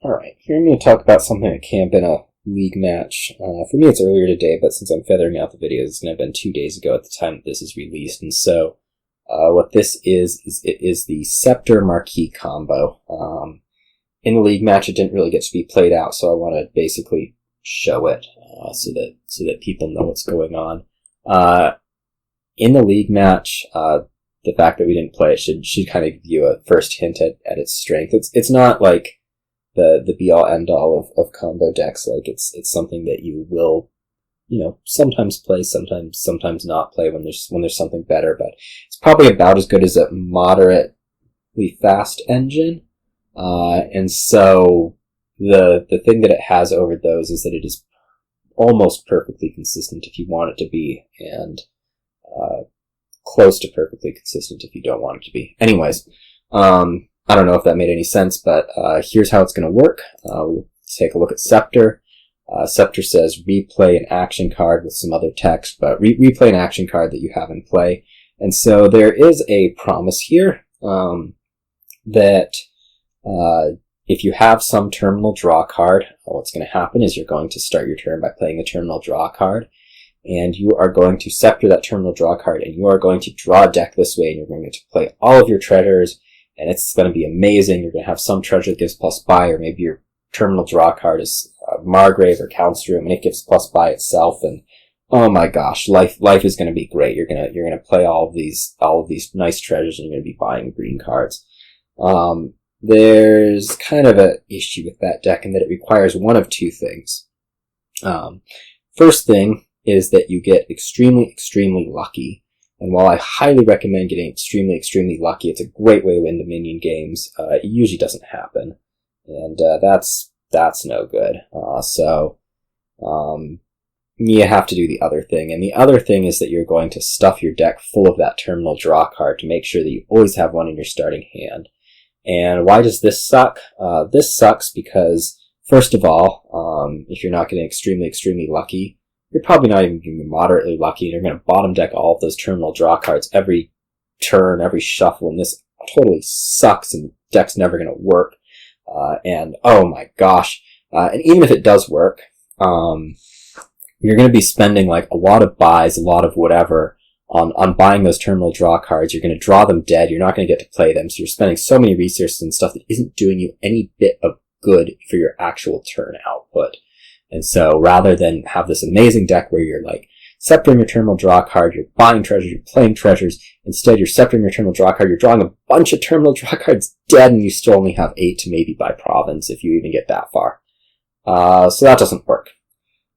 Alright, here I'm going to talk about something that can't have been a league match. For me it's earlier today, but since I'm feathering out the videos, it's going to have been 2 days ago at the time that this is released. And so, what this is it is the Scepter Marquis combo. In the league match it didn't really get to be played out, so I want to basically show it, so that people know what's going on. In the league match, the fact that we didn't play it should kind of give you a first hint at its strength. It's not like the be all end all of combo decks. Like it's something that you will, sometimes play, sometimes not play when there's something better, but it's probably about as good as a moderately fast engine. And so the thing that it has over those is that it is almost perfectly consistent if you want it to be, and close to perfectly consistent if you don't want it to be. Anyways, I don't know if that made any sense, but here's how it's going to work. We'll take a look at Scepter. Scepter says replay an action card with some other text, but replay an action card that you have in play. And so there is a promise here that if you have some terminal draw card, what's going to happen is you're going to start your turn by playing the terminal draw card, and you are going to Scepter that terminal draw card, and you are going to draw a deck this way, and you're going to play all of your treasures, and it's going to be amazing. You're going to have some treasure that gives plus buy, or maybe your terminal draw card is Margrave or Count's Room, and it gives plus buy itself, and oh my gosh, life is going to be great. You're going to play all of these nice treasures, and you're going to be buying green cards. There's kind of an issue with that deck in that it requires one of two things. First thing is that you get extremely lucky. And while I highly recommend getting extremely lucky, it's a great way to win Dominion games, it usually doesn't happen. And that's no good. You have to do the other thing. And the other thing is that you're going to stuff your deck full of that terminal draw card to make sure that you always have one in your starting hand. And why does this suck? This sucks because, first of all, if you're not getting extremely lucky, you're probably not even getting moderately lucky, and you're going to bottom deck all of those terminal draw cards every turn, every shuffle, and this totally sucks, and the deck's never going to work. And oh my gosh. And even if it does work, you're going to be spending like a lot of buys, a lot of whatever, on buying those terminal draw cards. You're going to draw them dead. You're not going to get to play them. So you're spending so many resources and stuff that isn't doing you any bit of good for your actual turn output. And so rather than have this amazing deck where you're like sceptering your terminal draw card, you're buying treasures, you're playing treasures, instead you're sceptering your terminal draw card, you're drawing a bunch of terminal draw cards dead, and you still only have 8 to maybe buy province if you even get that far. So that doesn't work.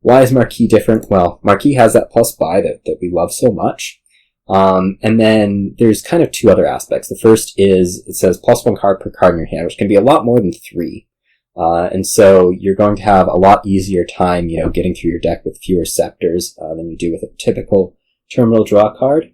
Why is Marquis different? Well, Marquis has that plus buy that we love so much. And then there's kind of 2 other aspects. The first is it says +1 card per card in your hand, which can be a lot more than 3. And so you're going to have a lot easier time, getting through your deck with fewer scepters than you do with a typical terminal draw card.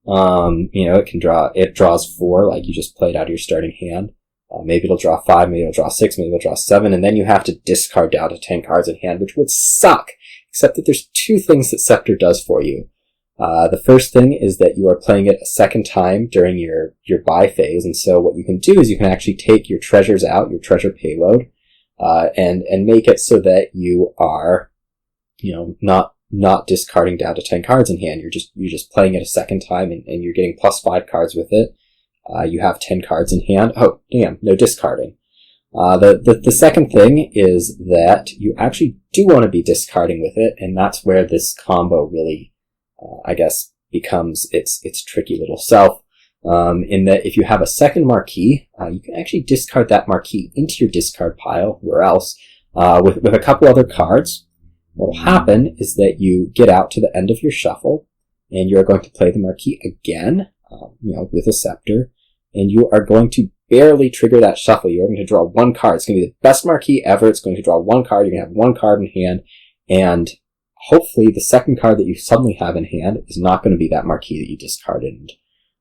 It draws 4, like you just played out of your starting hand. Maybe it'll draw 5, maybe it'll draw 6, maybe it'll draw 7, and then you have to discard down to 10 cards in hand, which would suck, except that there's 2 things that Scepter does for you. The first thing is that you are playing it a second time during your buy phase, and so what you can do is you can actually take your treasures out, your treasure payload, and make it so that you are, not discarding down to 10 cards in hand. You're just playing it a second time, and you're getting +5 cards with it. You have 10 cards in hand. Oh, damn, no discarding. The second thing is that you actually do want to be discarding with it, and that's where this combo really, becomes its tricky little self. In that if you have a second Marquis, you can actually discard that Marquis into your discard pile, where else, with a couple other cards. What will happen is that you get out to the end of your shuffle, and you're going to play the Marquis again, with a Scepter, and you are going to barely trigger that shuffle. You're going to draw 1 card. It's going to be the best Marquis ever. It's going to draw 1 card. You're going to have 1 card in hand, and hopefully the second card that you suddenly have in hand is not going to be that Marquis that you discarded. And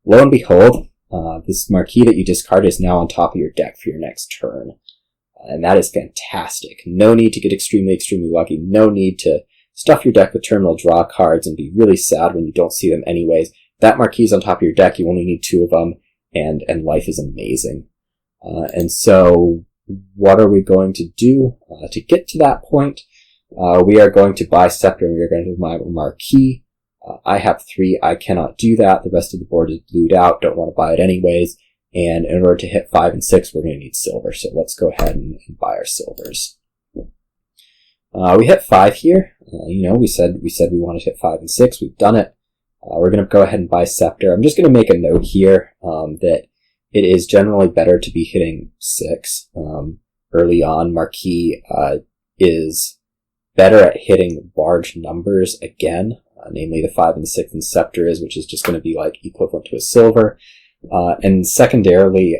lo and behold, this Marquis that you discarded is now on top of your deck for your next turn. And that is fantastic. No need to get extremely lucky. No need to stuff your deck with terminal draw cards and be really sad when you don't see them anyways. That Marquis is on top of your deck. You only need 2 of them, and life is amazing. And so what are we going to do to get to that point? We are going to buy Scepter, and we are going to buy Marquis. I have 3. I cannot do that. The rest of the board is blued out. Don't want to buy it anyways. And in order to hit 5 and 6, we're going to need silver. So let's go ahead and buy our silvers. We hit 5 here. We said we wanted to hit 5 and 6. We've done it. We're going to go ahead and buy Scepter. I'm just going to make a note here that it is generally better to be hitting 6 early on. Marquis is better at hitting large numbers again, namely the 5 and the 6 and Scepter is, which is just going to be like equivalent to a silver. And secondarily,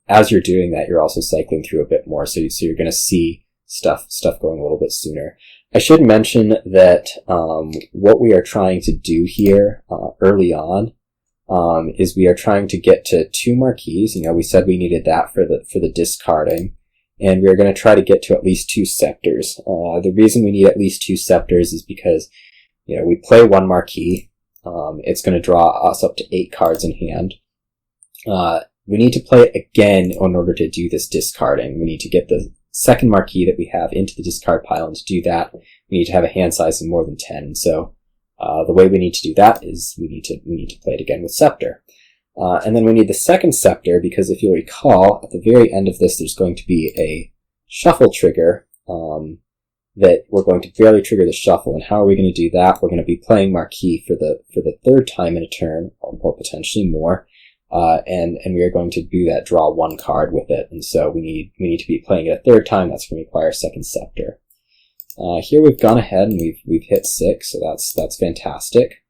as you're doing that, you're also cycling through a bit more, so you're going to see stuff going a little bit sooner. I should mention that what we are trying to do here early on is we are trying to get to 2 Marquis. We said we needed that for the discarding, and we're going to try to get to at least 2 Scepters. The reason we need at least 2 Scepters is because we play 1 Marquis. It's going to draw us up to 8 cards in hand. We need to play it again in order to do this discarding. We need to get the second Marquis that we have into the discard pile, and to do that, we need to have a hand size of more than 10. And so the way we need to do that is we need to play it again with Scepter. And then we need the second Scepter, because if you'll recall, at the very end of this, there's going to be a shuffle trigger that we're going to barely trigger the shuffle. And how are we going to do that? We're going to be playing Marquis for the 3rd time in a turn, or potentially more. And we are going to do that, draw 1 card with it. And so we need to be playing it a 3rd time. That's going to require a second Scepter. Here we've gone ahead and we've hit 6, so that's fantastic.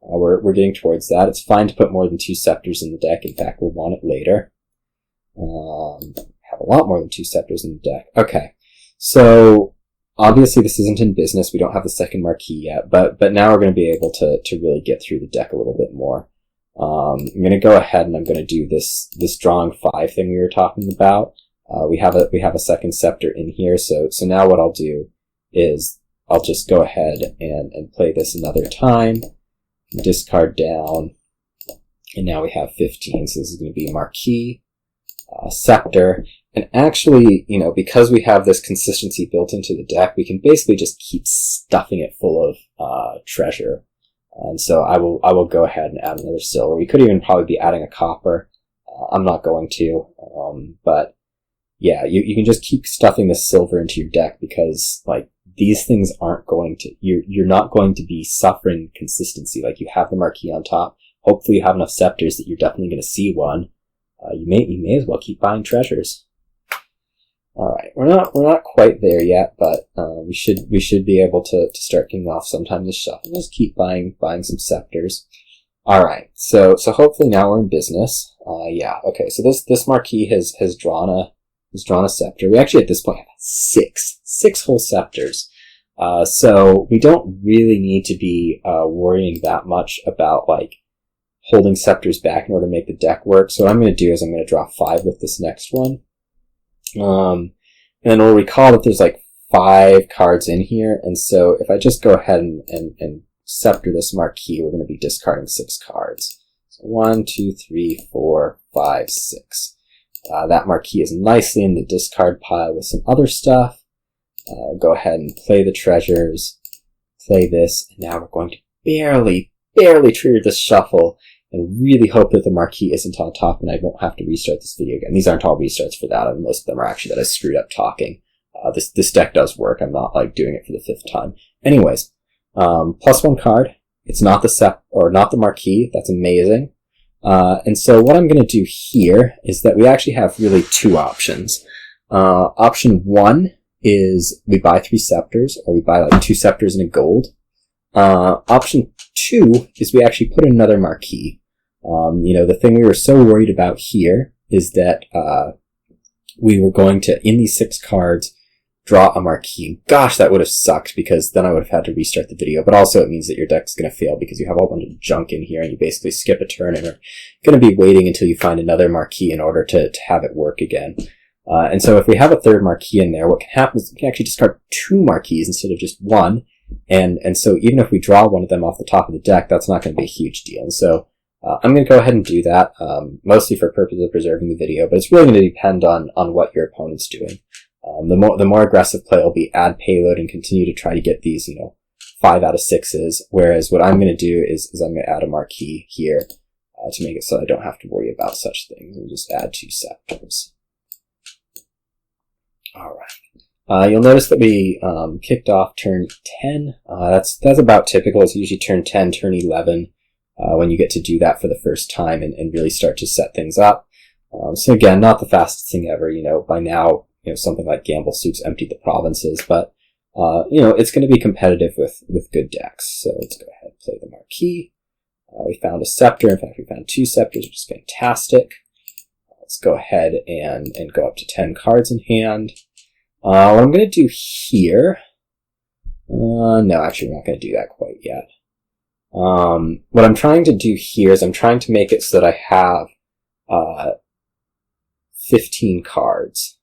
We're getting towards that. It's fine to put more than 2 Scepters in the deck. In fact, we'll want it later. Have a lot more than 2 Scepters in the deck. Okay, so obviously this isn't in business. We don't have the second Marquis yet, but now we're going to be able to really get through the deck a little bit more. I'm going to go ahead and I'm going to do this drawing 5 thing we were talking about. We have a second Scepter in here, so now what I'll do is I'll just go ahead and play this another time, discard down, and now we have 15. So this is going to be Marquis, Scepter, and actually, because we have this consistency built into the deck, we can basically just keep stuffing it full of treasure. And so I will go ahead and add another silver. We could even probably be adding a copper. I'm not going to, but yeah, you can just keep stuffing the silver into your deck, because these things aren't going to, you're not going to be suffering consistency. You have the Marquis on top. Hopefully you have enough Scepters that you're definitely going to see one. You may as well keep buying treasures. Alright, we're not quite there yet, but we should be able to start kicking off sometime this shuffle. Just keep buying some Scepters. Alright, so hopefully now we're in business. Yeah, okay, so this Marquis has drawn a Scepter. We actually at this point have 6 whole Scepters. So we don't really need to be worrying that much about holding Scepters back in order to make the deck work. So what I'm going to do is I'm going to draw 5 with this next one. And then we'll recall that there's 5 cards in here, and so if I just go ahead and Scepter this Marquis, we're going to be discarding 6 cards. So 1, 2, 3, 4, 5, 6. That Marquis is nicely in the discard pile with some other stuff. Go ahead and play the treasures, play this, and now we're going to barely trigger this shuffle and really hope that the Marquis isn't on top and I won't have to restart this video again. These aren't all restarts for that, and most of them are actually that I screwed up talking. This deck does work. I'm not doing it for the 5th time. Anyways, +1 card. It's not the Marquis. That's amazing. And so what I'm going to do here is that we actually have really 2 options. Option 1 is we buy 3 Scepters, or we buy 2 Scepters and a gold. Option 2 is we actually put in another Marquis. The thing we were so worried about here is that we were going to, in these 6 cards, draw a Marquis. Gosh, that would have sucked, because then I would have had to restart the video. But also it means that your deck's going to fail because you have a bunch of junk in here and you basically skip a turn and are going to be waiting until you find another Marquis in order to have it work again. And so if we have a 3rd Marquis in there, what can happen is we can actually discard 2 Marquis instead of just 1. And so even if we draw one of them off the top of the deck, that's not going to be a huge deal. And so I'm going to go ahead and do that, mostly for purpose of preserving the video, but it's really going to depend on what your opponent's doing. The more aggressive play will be add payload and continue to try to get these, 5 out of 6s, whereas what I'm going to do is I'm going to add a Marquis here to make it so I don't have to worry about such things, and just add 2 Scepters. Alright. You'll notice that we kicked off turn 10. That's about typical. It's usually turn 10, turn 11 when you get to do that for the first time and really start to set things up. So again, not the fastest thing ever. By now, something like Gamble Suits emptied the provinces, but it's going to be competitive with good decks. So let's go ahead and play the Marquis. We found a Scepter. In fact, we found 2 Scepters, which is fantastic. Let's go ahead and go up to 10 cards in hand. What I'm going to do here... no, actually, we're not going to do that quite yet. What I'm trying to do here is I'm trying to make it so that I have 15 cards.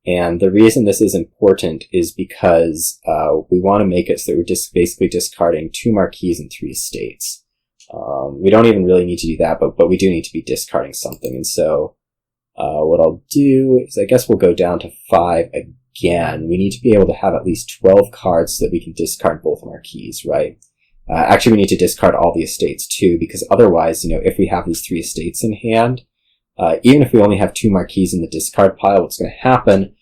And the reason this is important is because we want to make it so that we're just basically discarding 2 Marquis and 3 estates. We don't even really need to do that, but we do need to be discarding something. And so what I'll do is I guess we'll go down to 5 again. We need to be able to have at least 12 cards so that we can discard both Marquis, right? Actually, we need to discard all the estates too, because otherwise, if we have these 3 estates in hand, even if we only have 2 Marquis in the discard pile, what's going to happen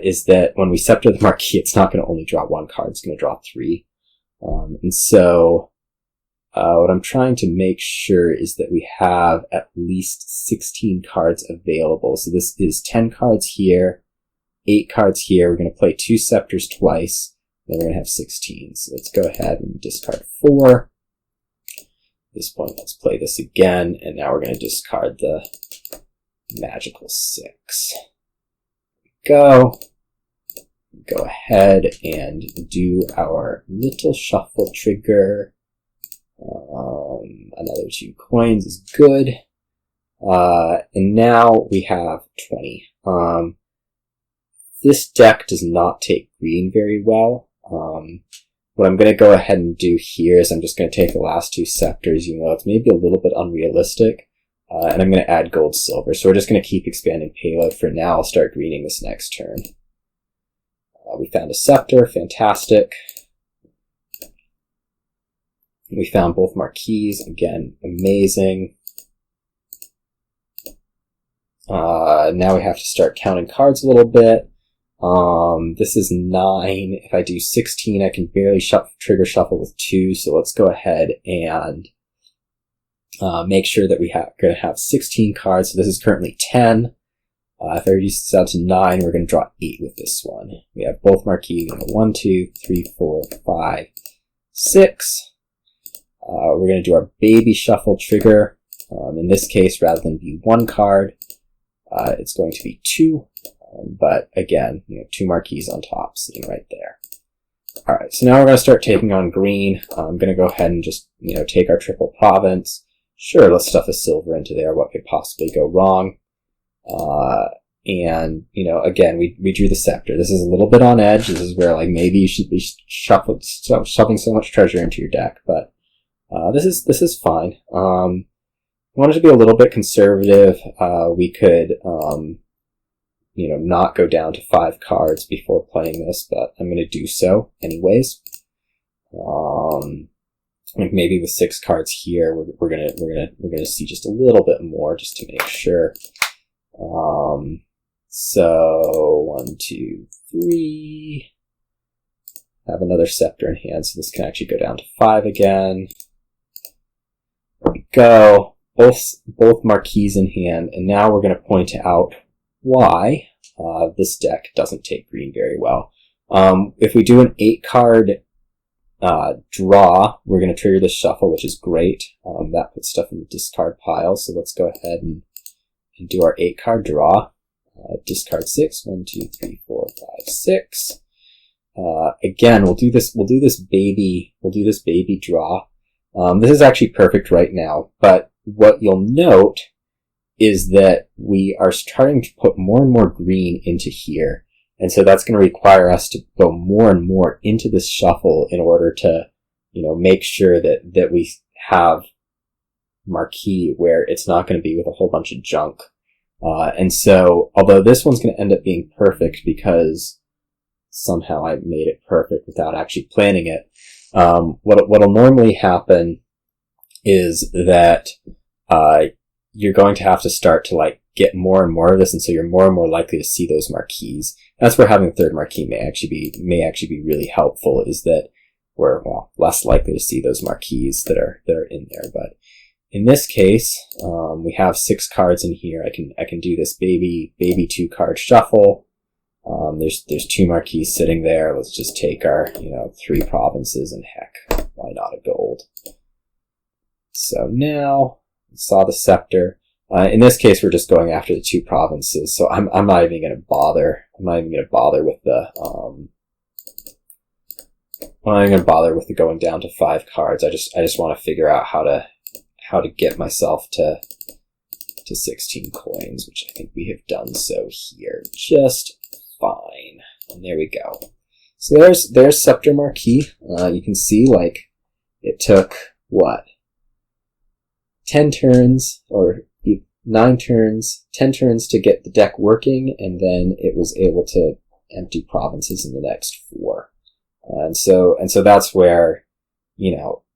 is that when we Scepter the Marquis, it's not going to only draw 1 card, it's going to draw 3. And so what I'm trying to make sure is that we have at least 16 cards available. So this is 10 cards here, 8 cards here. We're going to play 2 Scepters twice, then we're going to have 16. So let's go ahead and discard 4. At this point, let's play this again, and now we're going to discard the magical 6. Go ahead and do our little shuffle trigger. Another 2 coins is good. And now we have 20. This deck does not take green very well. What I'm going to go ahead and do here is I'm just going to take the last 2 Scepters. It's maybe a little bit unrealistic. And I'm going to add gold silver. So we're just going to keep expanding payload for now. I'll start greening this next turn. We found a Scepter. Fantastic. We found both Marquis. Again, amazing. Now we have to start counting cards a little bit. This is 9. If I do 16, I can barely trigger shuffle with 2. So let's go ahead and make sure that we are going to have 16 cards. So this is currently 10. If I reduce this out to 9, we're going to draw 8 with this one. We have both Marquis. 1, 2, 3, 4, 5, 6. We're going to do our baby shuffle trigger. In this case, rather than be 1 card, it's going to be 2. But again, 2 Marquis on top, sitting right there. Alright, so now we're going to start taking on green. I'm going to go ahead and just, take our triple province. Sure, let's stuff a silver into there. What could possibly go wrong? And, again, we drew the Scepter. This is a little bit on edge. This is where, maybe you should be shoving so much treasure into your deck, but this is fine. Wanted to be a little bit conservative. We could, not go down to 5 cards before playing this, but I'm going to do so anyways. Maybe with 6 cards here, we're gonna see just a little bit more just to make sure. So 1, 2, 3. Have another Scepter in hand, so this can actually go down to 5 again. There we go. Both Marquis in hand, and now we're going to point out why this deck doesn't take green very well. If we do an 8-card draw, we're going to trigger this shuffle, which is great. That puts stuff in the discard pile, so let's go ahead and do our 8-card draw. Discard 6. 1, 2, 3, 4, 5, 6. Again, we'll do this baby draw. This is actually perfect right now, but what you'll note is that we are starting to put more and more green into here. And so that's going to require us to go more and more into this shuffle in order to, make sure that we have Marquis where it's not going to be with a whole bunch of junk. And so, although this one's going to end up being perfect because somehow I made it perfect without actually planning it, what'll normally happen is that you're going to have to start to like get more and more of this, and so you're more and more likely to see those Marquis. That's where having a third Marquis may actually be really helpful, is that we're less likely to see those Marquis that are in there. But in this case, we have 6 cards in here. I can do this baby 2-card shuffle. There's 2 Marquis sitting there. Let's just take our 3 provinces, and heck, why not a gold? So now we saw the Scepter. In this case, we're just going after the 2 provinces. So I'm not even going to bother. I'm not even going to bother with the I'm not even going to bother with the going down to 5 cards. I just want to figure out how to get myself to 16 coins, which I think we have done so here just fine. And there we go. So there's Scepter Marquis. You can see like it took what, 10 turns or 9 turns, 10 turns to get the deck working, and then it was able to empty provinces in the next 4. And so that's where,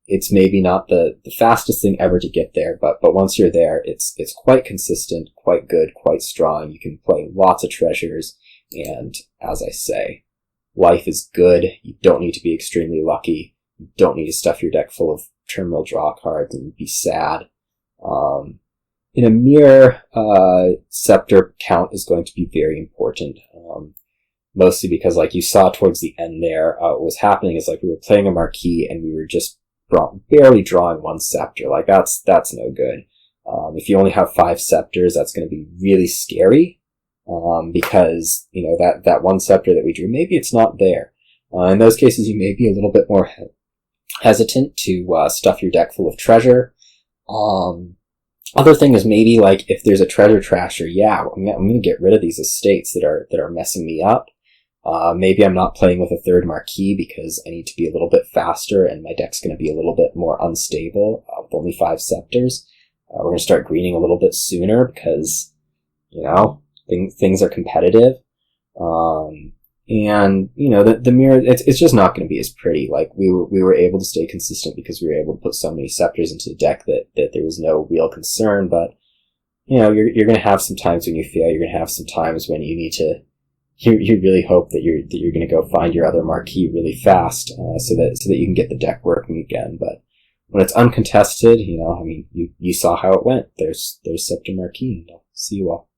it's maybe not the fastest thing ever to get there, but once you're there, it's quite consistent, quite good, quite strong. You can play lots of treasures, and as I say, life is good. You don't need to be extremely lucky. You don't need to stuff your deck full of terminal draw cards and be sad. In a mirror, Scepter count is going to be very important. Mostly because, like you saw towards the end there, what was happening is like we were playing a Marquis and we were just barely drawing 1 Scepter. Like that's no good. If you only have 5 Scepters, that's going to be really scary. Because, that 1 Scepter that we drew, maybe it's not there. In those cases, you may be a little bit more hesitant to stuff your deck full of treasure. Other thing is maybe like if there's a treasure trasher, I'm going to get rid of these estates that are messing me up. Maybe I'm not playing with a 3rd Marquis because I need to be a little bit faster and my deck's going to be a little bit more unstable with only 5 Scepters. We're going to start greening a little bit sooner because, things are competitive. And, the mirror, it's just not going to be as pretty. Like, we were able to stay consistent because we were able to put so many Scepters into the deck that there was no real concern. But, you're going to have some times when you fail. You're going to have some times when you need to, you really hope that you're going to go find your other Marquis really fast, so that you can get the deck working again. But when it's uncontested, you saw how it went. There's Scepter Marquis. See you all.